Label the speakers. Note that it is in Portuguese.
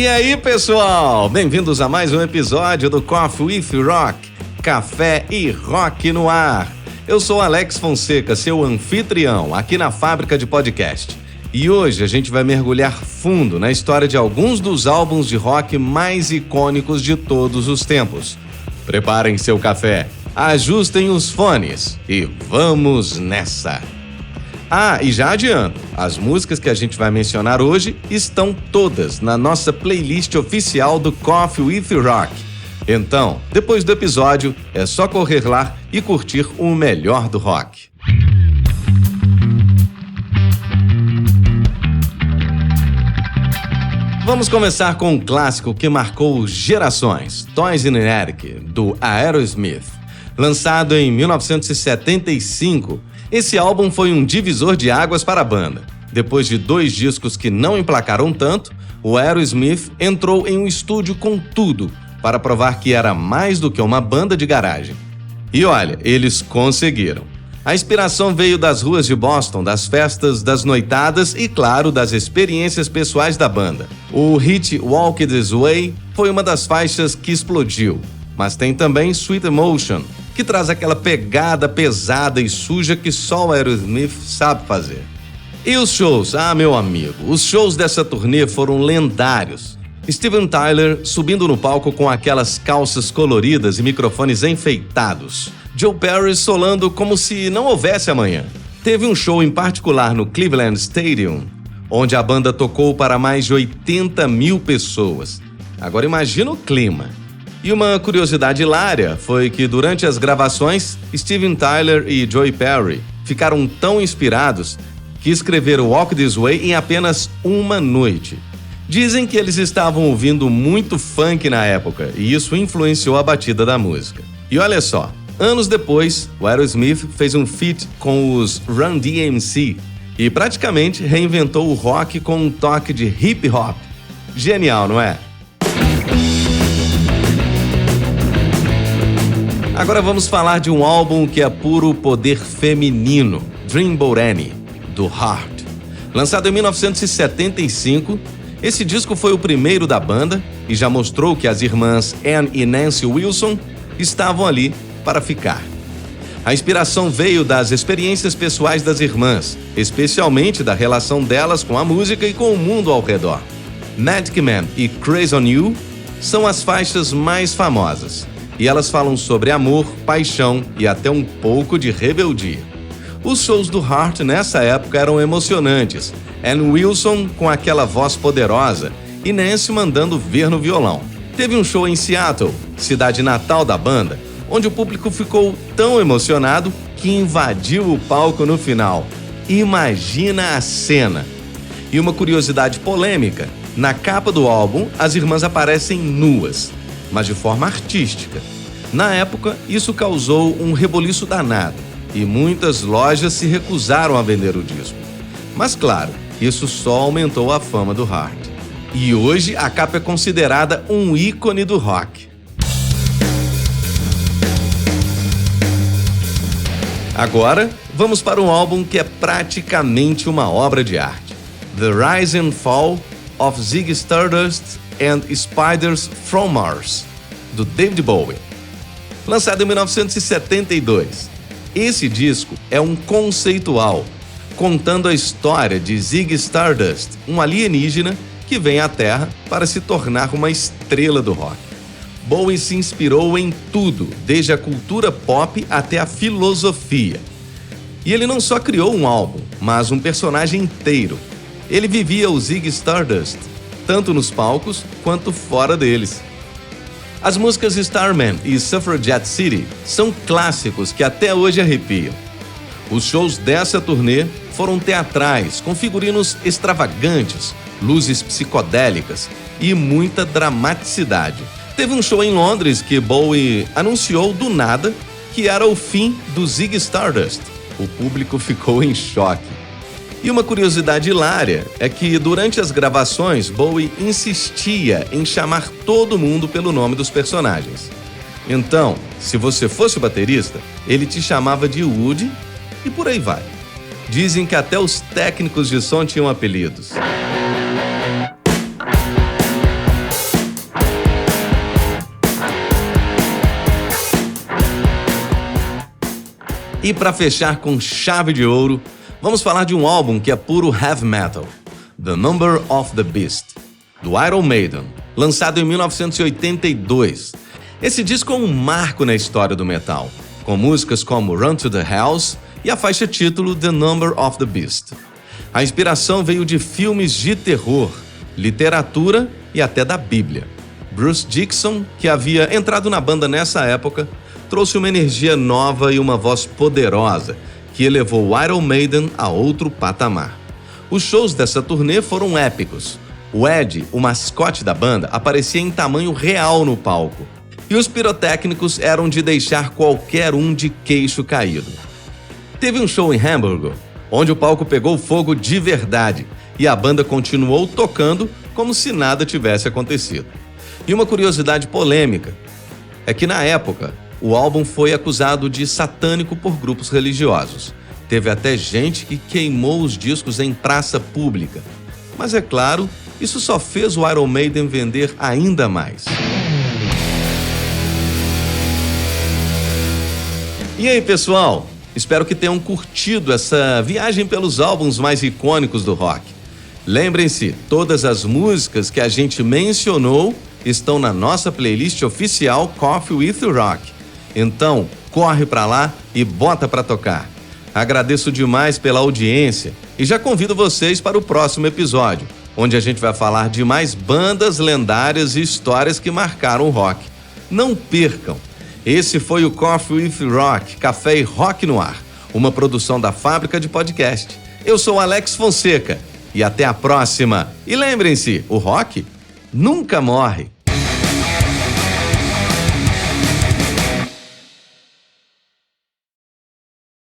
Speaker 1: E aí, pessoal? Bem-vindos a mais um episódio do Coffee with Rock, Café e Rock no Ar. Eu sou Alex Fonseca, seu anfitrião aqui na Fábrica de Podcast. E hoje a gente vai mergulhar fundo na história de alguns dos álbuns de rock mais icônicos de todos os tempos. Preparem seu café, ajustem os fones e vamos nessa! E já adianto, as músicas que a gente vai mencionar hoje estão todas na nossa playlist oficial do Coffee with Rock. Então, depois do episódio, é só correr lá e curtir o melhor do rock. Vamos começar com um clássico que marcou gerações, Toys in the Attic, do Aerosmith. Lançado em 1975, esse álbum foi um divisor de águas para a banda. Depois de 2 discos que não emplacaram tanto, o Aerosmith entrou em um estúdio com tudo para provar que era mais do que uma banda de garagem. E olha, eles conseguiram. A inspiração veio das ruas de Boston, das festas, das noitadas e, claro, das experiências pessoais da banda. O hit Walk This Way foi uma das faixas que explodiu, mas tem também Sweet Emotion, que traz aquela pegada pesada e suja que só o Aerosmith sabe fazer. E os shows? Meu amigo, os shows dessa turnê foram lendários. Steven Tyler subindo no palco com aquelas calças coloridas e microfones enfeitados. Joe Perry solando como se não houvesse amanhã. Teve um show em particular no Cleveland Stadium, onde a banda tocou para mais de 80 mil pessoas. Agora imagina o clima. E uma curiosidade hilária foi que durante as gravações, Steven Tyler e Joe Perry ficaram tão inspirados que escreveram Walk This Way em apenas uma noite. Dizem que eles estavam ouvindo muito funk na época e isso influenciou a batida da música. E olha só, anos depois, o Aerosmith fez um feat com os Run DMC e praticamente reinventou o rock com um toque de hip hop. Genial, não é? Agora vamos falar de um álbum que é puro poder feminino, Dreamboat Annie, do Heart. Lançado em 1975, esse disco foi o primeiro da banda e já mostrou que as irmãs Anne e Nancy Wilson estavam ali para ficar. A inspiração veio das experiências pessoais das irmãs, especialmente da relação delas com a música e com o mundo ao redor. Magic Man e Crazy on You são as faixas mais famosas. E elas falam sobre amor, paixão e até um pouco de rebeldia. Os shows do Heart nessa época eram emocionantes. Ann Wilson com aquela voz poderosa e Nancy mandando ver no violão. Teve um show em Seattle, cidade natal da banda, onde o público ficou tão emocionado que invadiu o palco no final. Imagina a cena! E uma curiosidade polêmica, na capa do álbum as irmãs aparecem nuas, mas de forma artística. Na época, isso causou um reboliço danado e muitas lojas se recusaram a vender o disco. Mas claro, isso só aumentou a fama do Heart. E hoje a capa é considerada um ícone do rock. Agora, vamos para um álbum que é praticamente uma obra de arte. The Rise and Fall of Ziggy Stardust and Spiders from Mars, do David Bowie. Lançado em 1972. Esse disco é um conceitual, contando a história de Ziggy Stardust, um alienígena que vem à Terra para se tornar uma estrela do rock. Bowie se inspirou em tudo, desde a cultura pop até a filosofia. E ele não só criou um álbum, mas um personagem inteiro. Ele vivia o Ziggy Stardust, tanto nos palcos quanto fora deles. As músicas Starman e Suffragette City são clássicos que até hoje arrepiam. Os shows dessa turnê foram teatrais, com figurinos extravagantes, luzes psicodélicas e muita dramaticidade. Teve um show em Londres que Bowie anunciou do nada que era o fim do Ziggy Stardust. O público ficou em choque. E uma curiosidade hilária é que durante as gravações Bowie insistia em chamar todo mundo pelo nome dos personagens. Então, se você fosse o baterista, ele te chamava de Woody e por aí vai. Dizem que até os técnicos de som tinham apelidos. E para fechar com chave de ouro, vamos falar de um álbum que é puro heavy metal, The Number of the Beast, do Iron Maiden, lançado em 1982. Esse disco é um marco na história do metal, com músicas como Run to the Hells e a faixa título The Number of the Beast. A inspiração veio de filmes de terror, literatura e até da Bíblia. Bruce Dickinson, que havia entrado na banda nessa época, trouxe uma energia nova e uma voz poderosa, que elevou o Iron Maiden a outro patamar. Os shows dessa turnê foram épicos. O Ed, o mascote da banda, aparecia em tamanho real no palco. E os pirotécnicos eram de deixar qualquer um de queixo caído. Teve um show em Hamburgo, onde o palco pegou fogo de verdade, e a banda continuou tocando como se nada tivesse acontecido. E uma curiosidade polêmica é que, na época, o álbum foi acusado de satânico por grupos religiosos. Teve até gente que queimou os discos em praça pública. Mas é claro, isso só fez o Iron Maiden vender ainda mais. E aí, pessoal? Espero que tenham curtido essa viagem pelos álbuns mais icônicos do rock. Lembrem-se, todas as músicas que a gente mencionou estão na nossa playlist oficial Coffee with Rock. Então, corre pra lá e bota pra tocar. Agradeço demais pela audiência e já convido vocês para o próximo episódio, onde a gente vai falar de mais bandas lendárias e histórias que marcaram o rock. Não percam! Esse foi o Coffee with Rock, Café e Rock no Ar, uma produção da Fábrica de Podcast. Eu sou Alex Fonseca e até a próxima. E lembrem-se, o rock nunca morre.